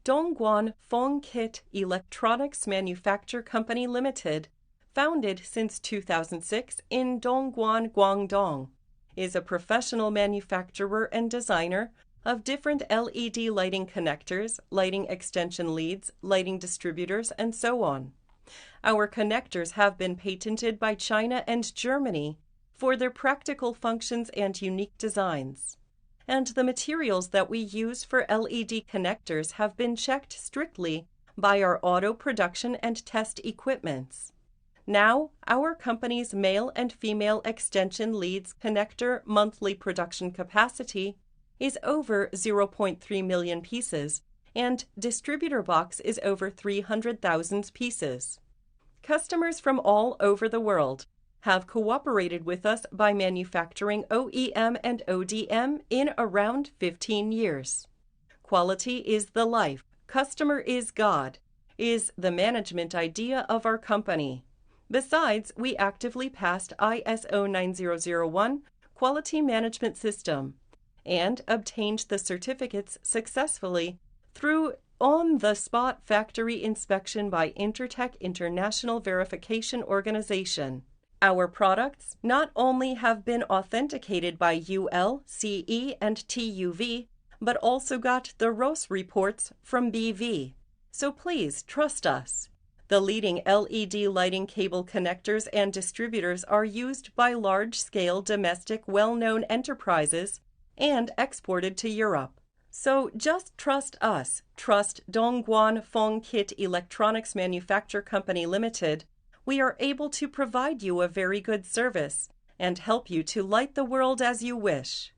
Dongguan Fongkit Electronics Manufacture Company Limited, founded since 2006 in Dongguan, Guangdong, is a professional manufacturer and designer of different LED lighting connectors, lighting extension leads, lighting distributors, and so on. Our connectors have been patented by China and Germany for their practical functions and unique designs. And the materials that we use for LED connectors have been checked strictly by our auto production and test equipments. Now, our company's male and female extension leads connector monthly production capacity is over 0.3 million pieces, and distributor box is over 300,000 pieces. Customers from all over the world have cooperated with us by manufacturing OEM and ODM in around 15 years. Quality is the life, customer is God, is the management idea of our company. Besides, we actively passed ISO 9001 Quality Management System and obtained the certificates successfully through on-the-spot factory inspection by Intertek International Verification Organization. Our products not only have been authenticated by UL, CE, and TUV, but also got the ROS reports from BV. So please trust us. The leading LED lighting cable connectors and distributors are used by large-scale domestic well-known enterprises and exported to Europe. So just trust us. Trust Dongguan Fongkit Electronics Manufacture Company Limited. We are able to provide you a very good service and help you to light the world as you wish.